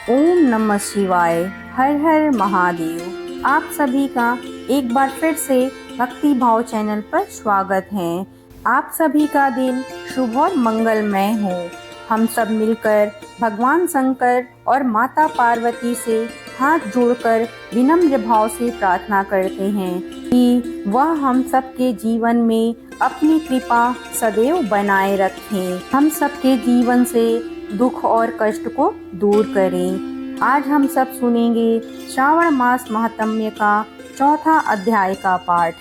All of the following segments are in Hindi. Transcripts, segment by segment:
ओम नमः शिवाय। हर हर महादेव। आप सभी का एक बार फिर से भक्ति भाव चैनल पर स्वागत है। आप सभी का दिन शुभ और मंगलमय हो। हम सब मिलकर भगवान शंकर और माता पार्वती से हाथ जोड़कर विनम्र भाव से प्रार्थना करते हैं कि वह हम सबके जीवन में अपनी कृपा सदैव बनाए रखें, हम सबके जीवन से दुख और कष्ट को दूर करें। आज हम सब सुनेंगे श्रावण मास महात्म्य का चौथा अध्याय का पाठ।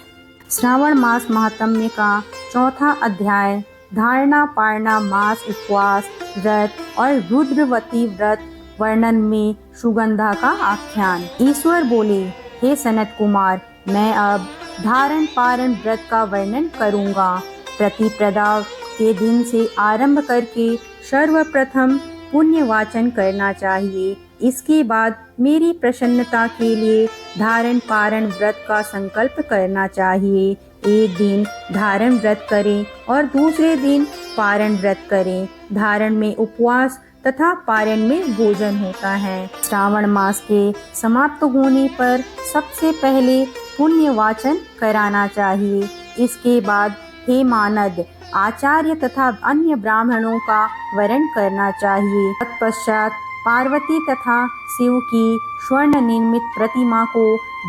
श्रावण मास महात्म्य का चौथा अध्याय धारणा पारणा मास उपवास व्रत और रुद्रवती व्रत वर्णन में सुगंधा का आख्यान। ईश्वर बोले, हे सनत कुमार, मैं अब धारण पारण व्रत का वर्णन करूंगा। प्रतिप्रदा के दिन से आरंभ करके सर्वप्रथम पुण्य वाचन करना चाहिए। इसके बाद मेरी प्रसन्नता के लिए धारण पारण व्रत का संकल्प करना चाहिए। एक दिन धारण व्रत करें और दूसरे दिन पारण व्रत करें। धारण में उपवास तथा पारण में भोजन होता है। श्रावण मास के समाप्त होने पर सबसे पहले पुण्य वाचन कराना चाहिए। इसके बाद हे मानद आचार्य तथा अन्य ब्राह्मणों का वरण करना चाहिए। तत्पश्चात पार्वती तथा शिव की स्वर्ण निर्मित प्रतिमा को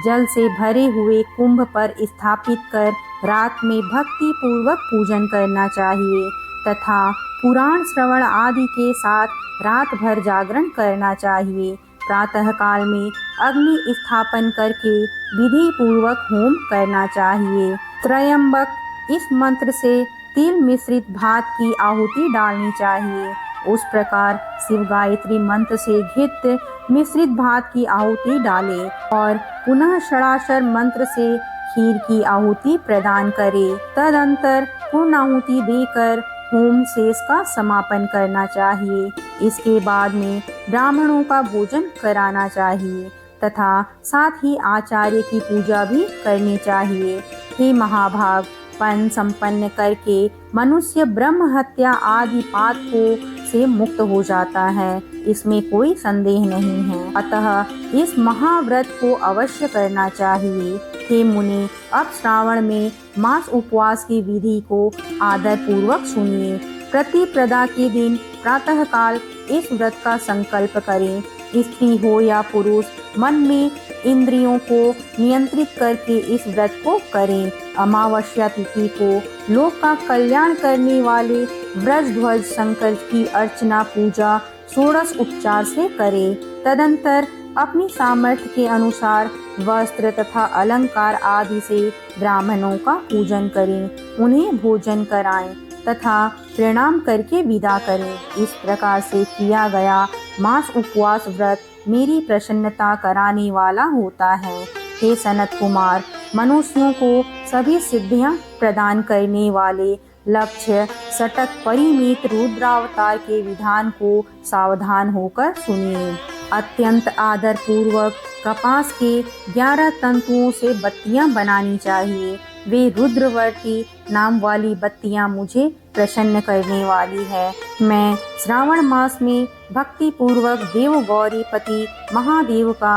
जल से भरे हुए कुंभ पर स्थापित कर रात में भक्ति पूर्वक पूजन करना चाहिए तथा पुराण श्रवण आदि के साथ रात भर जागरण करना चाहिए। प्रातः काल में अग्नि स्थापन करके विधि पूर्वक होम करना चाहिए। त्रयंबक इस मंत्र से तिल मिश्रित भात की आहुति डालनी चाहिए। उस प्रकार शिव गायत्री मंत्र से घृत मिश्रित भात की आहुति डालें और पुनः षडाक्षर मंत्र से खीर की आहुति प्रदान करें। तदंतर पूर्णाहुति देकर होम शेष का समापन करना चाहिए। इसके बाद में ब्राह्मणों का भोजन कराना चाहिए तथा साथ ही आचार्य की पूजा भी करनी चाहिए। हे महाभाग, पन संपन्न करके मनुष्य ब्रह्म हत्या आदि पातकों से मुक्त हो जाता है, इसमें कोई संदेह नहीं है। अतः इस महाव्रत को अवश्य करना चाहिए। हे मुनि, अब श्रावण में मास उपवास की विधि को आदर पूर्वक सुनिए। प्रतिप्रदा के दिन प्रातः काल इस व्रत का संकल्प करें। स्त्री हो या पुरुष, मन में इंद्रियों को नियंत्रित करके इस व्रत को करें। अमावस्या तिथि को लोक का कल्याण करने वाले व्रजध्वज शंकर की अर्चना पूजा षोडश उपचार से करें। तदंतर अपनी सामर्थ्य के अनुसार वस्त्र तथा अलंकार आदि से ब्राह्मणों का पूजन करें, उन्हें भोजन कराएं तथा प्रणाम करके विदा करें। इस प्रकार से किया गया मास उपवास व्रत मेरी प्रसन्नता कराने वाला होता है। हे सनत कुमार, मनुष्यों को सभी सिद्धियां प्रदान करने वाले लक्ष्य सटक परिमित रुद्रावतार के विधान को सावधान होकर सुनिए। अत्यंत आदर पूर्वक कपास के 11 तंतुओं से बत्तियां बनानी चाहिए। वे रुद्रवर्ती नाम वाली बत्तियां मुझे प्रसन्न करने वाली है। मैं श्रावण मास में भक्ति पूर्वक देव गौरीपति महादेव का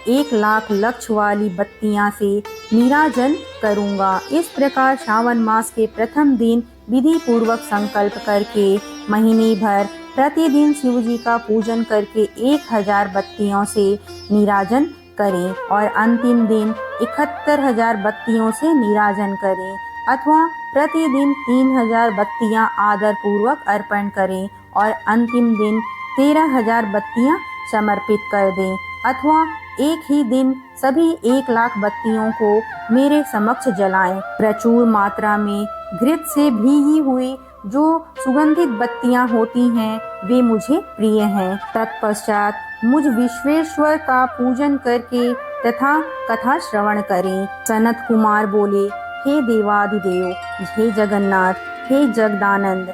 1,00,000 लक्ष्य वाली बत्तियां से नीराजन करूंगा। इस प्रकार श्रावण मास के प्रथम दिन विधि पूर्वक संकल्प करके महीने भर प्रतिदिन शिव जी का पूजन करके 1000 बत्तियों से नीराजन करें और अंतिम दिन 71,000 बत्तियों से नीराजन करें अथवा प्रतिदिन 3000 बत्तियां आदर पूर्वक अर्पण करें और अंतिम दिन 13,000 बत्तियां समर्पित कर दें अथवा एक ही दिन सभी 1,00,000 बत्तियों को मेरे समक्ष जलाएं। प्रचुर मात्रा में घृत से भीगी हुई जो सुगंधित बत्तियां होती हैं वे मुझे प्रिय हैं। तत्पश्चात मुझ विश्वेश्वर का पूजन करके तथा कथा श्रवण करें। सनत कुमार बोले, हे देवादिदेव, हे जगन्नाथ, हे जगदानंद,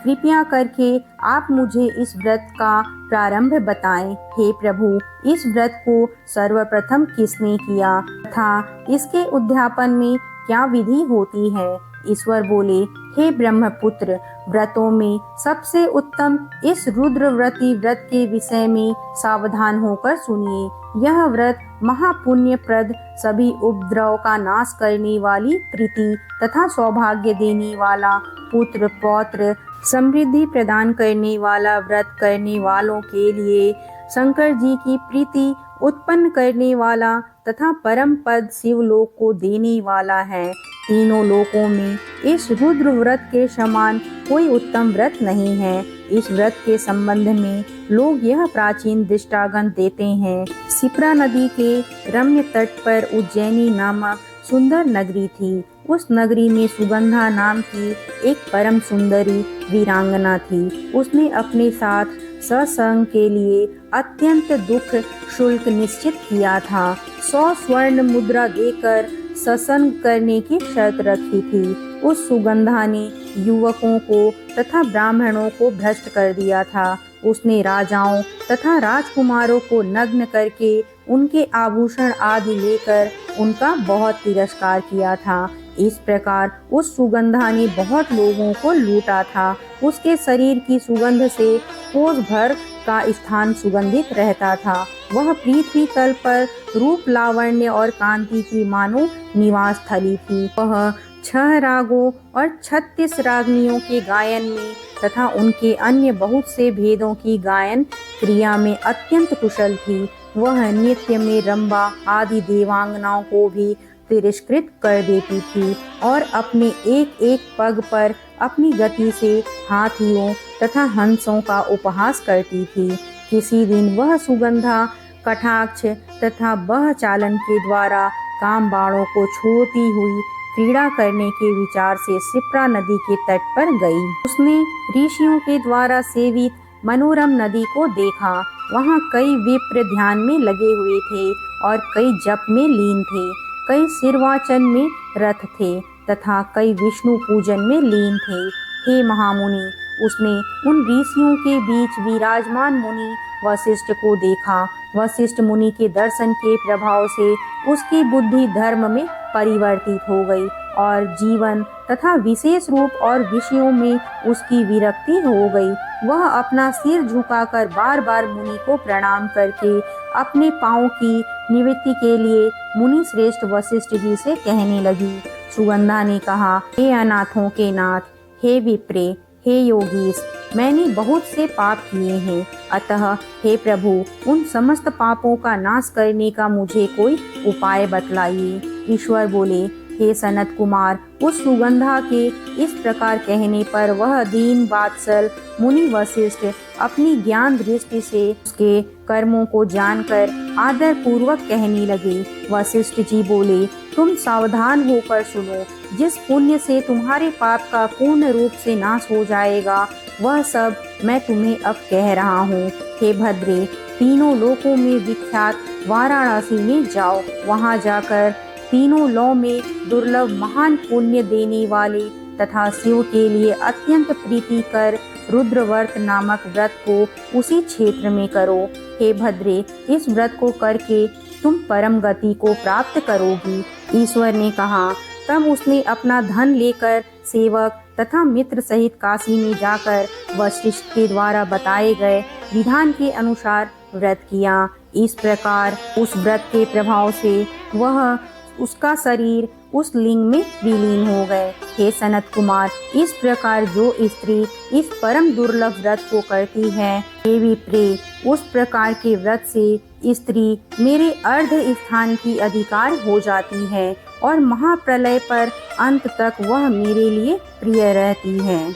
कृपया करके आप मुझे इस व्रत का प्रारंभ बताएं। हे प्रभु, इस व्रत को सर्वप्रथम किसने किया तथा इसके उद्यापन में क्या विधि होती है? ईश्वर बोले, हे ब्रह्मपुत्र, व्रतों में सबसे उत्तम इस रुद्रव्रती व्रत के विषय में सावधान होकर सुनिए। यह व्रत महापुण्यप्रद, सभी उपद्रव का नाश करने वाली, प्रीति तथा सौभाग्य देने वाला, पुत्र पौत्र समृद्धि प्रदान करने वाला व्रत करने वालों के लिए शंकर जी की प्रीति उत्पन्न करने वाला तथा परम पद शिवलोक को देने वाला है। तीनों लोकों में इस रुद्र व्रत के समान कोई उत्तम व्रत नहीं है। इस व्रत के संबंध में लोग यह प्राचीन दृष्टांत देते हैं। शिप्रा नदी के रम्य तट पर उज्जैनी नामक सुंदर नगरी थी। उस नगरी में सुगंधा नाम की एक परम सुंदरी वीरांगना थी। उसने अपने साथ सत्संग के लिए अत्यंत दुख शुल्क निश्चित किया था। 100 स्वर्ण मुद्रा देकर सत्संग करने की शर्त रखी थी। उस सुगंधा ने युवकों को तथा ब्राह्मणों को भ्रष्ट कर दिया था। उसने राजाओं तथा राजकुमारों को नग्न करके उनके आभूषण आदि लेकर उनका बहुत तिरस्कार किया था। इस प्रकार उस सुगंधा ने बहुत लोगों को लूटा था। उसके शरीर की सुगंध से कोस भर का स्थान सुगंधित रहता था। वह पृथ्वी तल पर रूप, लावण्य और कांति की मानो निवास स्थली थी। वह 6 रागों और 36 रागनियों के गायन में तथा उनके अन्य बहुत से भेदों की गायन क्रिया में अत्यंत कुशल थी। वह नृत्य में रंभा आदि देवांगनाओं को भी तिरस्कृत कर देती थी और अपने एक एक पग पर अपनी गति से हाथियों तथा हंसों का उपहास करती थी। किसी दिन वह सुगंधा कटाक्ष तथा बह चालन के द्वारा काम बाणों को छोड़ती हुई क्रीड़ा करने के विचार से शिप्रा नदी के तट पर गई। उसने ऋषियों के द्वारा सेवित मनोरम नदी को देखा। वहाँ कई विप्र ध्यान में लगे हुए थे और कई जप में लीन थे, कई सिरवाचन में रत थे तथा कई विष्णु पूजन में लीन थे। हे महामुनि, उसने उन ऋषियों के बीच विराजमान मुनि वशिष्ठ को देखा। वशिष्ठ मुनि के दर्शन के प्रभाव से उसकी बुद्धि धर्म में परिवर्तित हो गई और जीवन तथा विशेष रूप और विषयों में उसकी विरक्ति हो गई। वह अपना सिर झुकाकर बार बार मुनि को प्रणाम करके अपने पांव की निवृत्ति के लिए मुनि श्रेष्ठ वशिष्ठ जी से कहने लगी। सुगंधा ने कहा, हे अनाथों के नाथ, हे विप्रे, हे योगीश, मैंने बहुत से पाप किए हैं। अतः हे प्रभु, उन समस्त पापों का नाश करने का मुझे कोई उपाय बतलाइए। ईश्वर बोले, हे सनत कुमार, उस सुगंधा के इस प्रकार कहने पर वह दीन वात्सल मुनि वशिष्ठ अपनी ज्ञान दृष्टि से उसके कर्मों को जानकर आदर पूर्वक कहने लगे। वशिष्ठ जी बोले, तुम सावधान होकर सुनो। जिस पुण्य से तुम्हारे पाप का पूर्ण रूप से नाश हो जाएगा, वह सब मैं तुम्हें अब कह रहा हूँ। हे भद्रे, तीनों लोकों में विख्यात वाराणसी में जाओ। वहाँ जाकर तीनों लौ में दुर्लभ महान पुण्य देने वाले तथा शिव के लिए अत्यंत प्रीतिकर रुद्रव्रत नामक व्रत को उसी क्षेत्र में करो। हे भद्रे, इस व्रत को करके तुम परम गति को प्राप्त करोगी। ईश्वर ने कहा। तब उसने अपना धन लेकर सेवक तथा मित्र सहित काशी में जाकर वशिष्ठ के द्वारा बताए गए विधान के अनुसार व्रत किया। इस प्रकार उस व्रत के प्रभाव से वह उसका शरीर उस लिंग में विलीन हो गए। हे सनत कुमार, इस प्रकार जो स्त्री इस परम दुर्लभ व्रत को करती है, हे विप्रे, उस प्रकार के व्रत से स्त्री मेरे अर्ध स्थान की अधिकार हो जाती है और महाप्रलय पर अंत तक वह मेरे लिए प्रिय रहती है।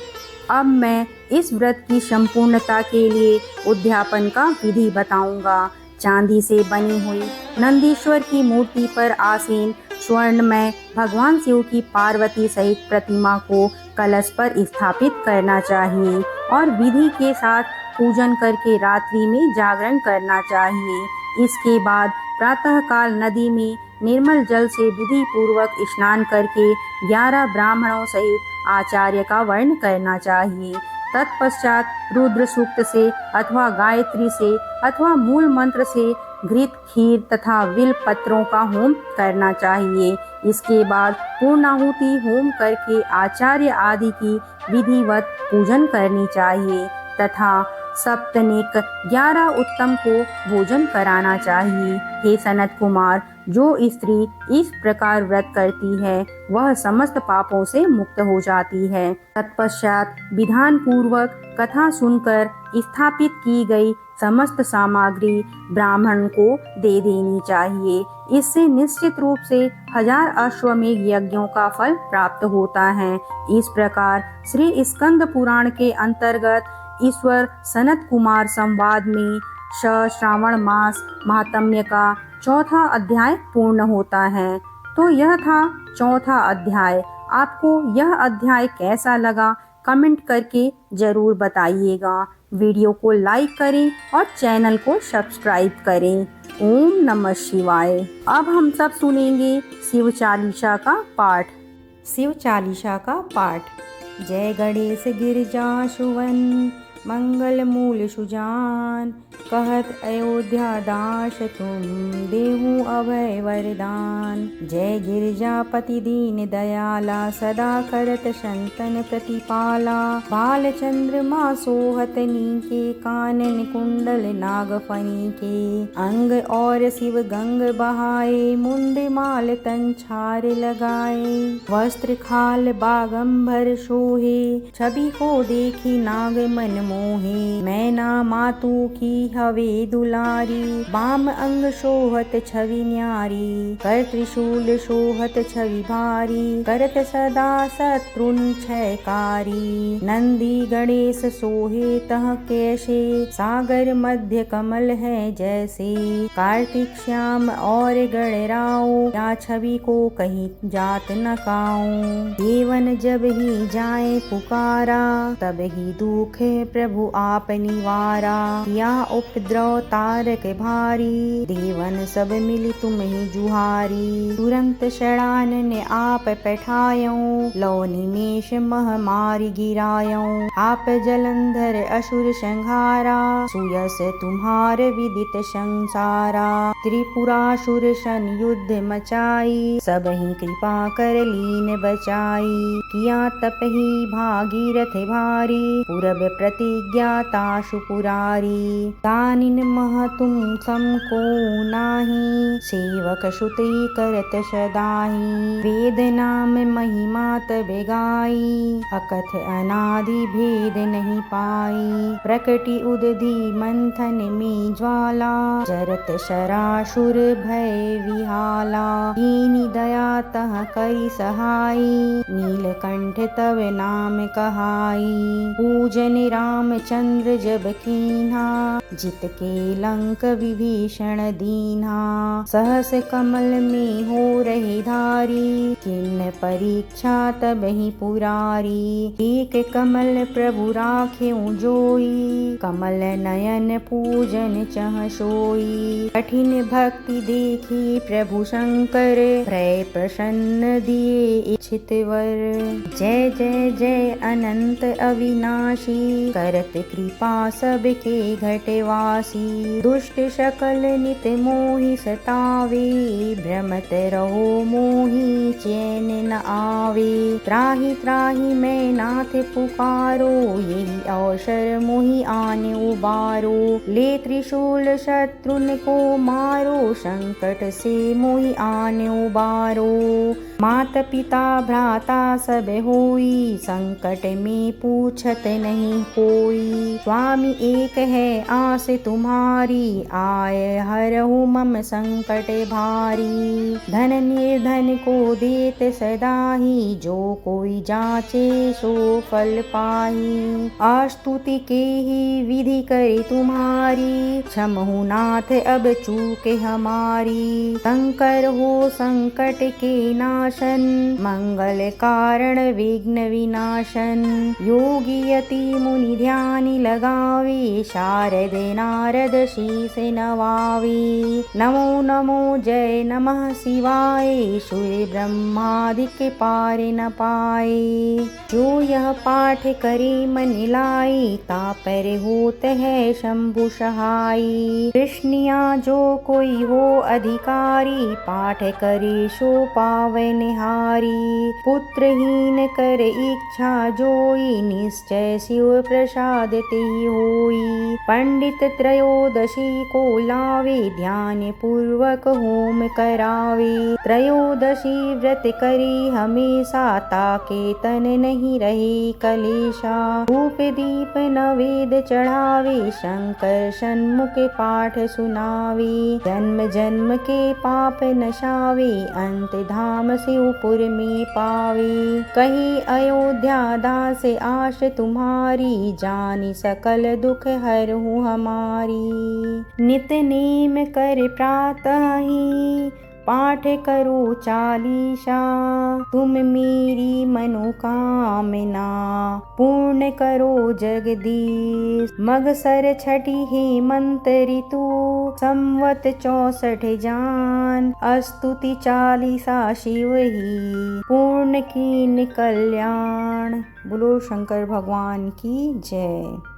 अब मैं इस व्रत की संपूर्णता के लिए उद्यापन का विधि बताऊंगा। चांदी से बनी हुई नंदीश्वर की मूर्ति पर आसीन स्वर्णमय भगवान शिव की पार्वती सहित प्रतिमा को कलश पर स्थापित करना चाहिए और विधि के साथ पूजन करके रात्रि में जागरण करना चाहिए। इसके बाद प्रातःकाल नदी में निर्मल जल से विधि पूर्वक स्नान करके 11 ब्राह्मणों सहित आचार्य का वर्ण करना चाहिए। तत्पश्चात रुद्र सूक्त से अथवा गायत्री से अथवा मूल मंत्र से घृत, खीर तथा विल पत्रों का होम करना चाहिए। इसके बाद पूर्णाहुति होम करके आचार्य आदि की विधिवत पूजन करनी चाहिए तथा सप्तनिक 11 उत्तम को भोजन कराना चाहिए। हे सनत कुमार, जो स्त्री इस प्रकार व्रत करती है वह समस्त पापों से मुक्त हो जाती है। तत्पश्चात विधान पूर्वक कथा सुनकर स्थापित की गई समस्त सामग्री ब्राह्मण को दे देनी चाहिए। इससे निश्चित रूप से 1000 अश्वमेध यज्ञों का फल प्राप्त होता है। इस प्रकार श्री स्कंद पुराण के अंतर्गत ईश्वर सनत कुमार संवाद में श्रावण मास महात्म्य का चौथा अध्याय पूर्ण होता है। तो यह था चौथा अध्याय। आपको यह अध्याय कैसा लगा कमेंट करके जरूर बताइएगा। वीडियो को लाइक करें और चैनल को सब्सक्राइब करें। ओम नमः शिवाय। अब हम सब सुनेंगे शिव चालीसा का पाठ। शिव चालीसा का पाठ। जय गणेश गिरिजा सुवन मंगल मूल सुजान, कहत अयोध्या दास तुम देहु अभय वरदान। जय गिरिजापति दीन दयाला, सदा करत संतन प्रतिपाला। बाल चंद्रमा सोहत नीके, कानन कुंडल नागफनी के। अंग और शिव गंग बहाए, मुंड माल तन छार लगाए। वस्त्र खाल बागंबर सोहे, छवि को देखी नाग मन मोहे। मैना मातु की हवे दुलारी, बाम अंग शोहत छवि न्यारी। कर त्रिशूल शोहत छवि भारी, करत सदा शत्रुन क्षयकारी। नंदी गणेश सोहे तह कैसे, सागर मध्य कमल है जैसे। कार्तिक श्याम और गणराओ, या छवि को कहीं जात न काऊं। देवन जब ही जाए पुकारा, तब ही दुख प्रभु आप निवारा। या उपद्रव तारक भारी, देवन सब मिली तुम ही जुहारी। तुरंत शरानन आप पैठायों, लौ निमेष मह मारी गिरायों। आप जलंधर असुर संहारा, सुयस तुम्हार विदित संसारा। त्रिपुरासुर सन युद्ध मचाई, सब ही कृपा कर लीन बचाई। किया तप ही भागीरथ भारी, पूरब प्रतिज्ञा ताशु पुरारी। दानिन मह तुम समको नाही, सेवक श्रुति करत सदाही। वेद नाम महिमा तब गाई, अकथ अनादि भेद नहीं पाई। प्रकटि उदधि मंथन में ज्वाला, जरत शरासुर भय विहाला। दीनी दया तह करी सहाई, नीलकंठ तब नाम कहाई। पूजन रामचंद्र जब कीन्हा, जित के लंक विभीषण दीन्हा। सहस कमल में हो रहे धारी, किन्न परीक्षा तब ही पुरारी। एक कमल प्रभु राखेउ जोई, कमल नयन पूजन चह सोई। कठिन भक्ति देखी प्रभु शंकर, भय प्रसन्न दिए इच्छित वर। जय जय जय अनंत अविनाशी, करत कृपा सबके घटवासी। दुष्ट सकल नित मोहि सतावे, भ्रमत रहो मोहि चैन न आवे। त्राहि त्राहि मैं नाथ पुकारो, यही अवसर मोहि आने उबारो। ले त्रिशूल शत्रुन को मारो, संकट से मोहि आने उबारो। मात पिता भ्राता सब होई, संकट में पूछत नहीं कोई। स्वामी एक है आस तुम्हारी, आय हरहु मम संकट भारी। धन निर्धन को देत सदाही, जो कोई जाचे सो फल पाही। आस्तुति के ही विधि करे तुम्हारी, क्षमहु नाथ अब चूक हमारी। शंकर हो संकट के नाशन, मंगल कारण विघ्न विनाशन। योगी यति मुनि ध्यान लगावे, शारद नारद शीस नवावे। नमो नमो जय नमः शिवाय, सूर्य ब्रह्मादिक पार न पाए। जो यह पाठ करे मन लाई, तापर होत है शंभु सहाय। कृष्णिया जो कोई हो अधिकारी, पाठ करे सो पावे निहारी। पुत्रहीन कर इच्छा जोई, निश्चय शिव प्रसाद तेहि होई। पंडित त्रयोदशी को लावे, ध्यान पूर्वक होम करावे। त्रयोदशी व्रत करे हमेशा, ताके तन नहीं रहे कलेशा। धूप दीप नवेद चढ़ावे, शंकर सन्मुख पाठ सुनावे। जन्म जन्म के पाप नशावे, अंत धाम शिवपुर में पावे। कही अयोध्या दास आश तुम्हारी, जानी सकल दुख हरहु हमारी। नित नेम कर प्रातः ही, पाठ करो चालीसा। तुम मेरी मनोकामना, पूर्ण करो जगदीश। मगसर छठी हेमंत ऋतु, संवत 64 जान। स्तुति चालीसा शिव ही, पूर्ण कीन कल्याण। बोलो शंकर भगवान की जय।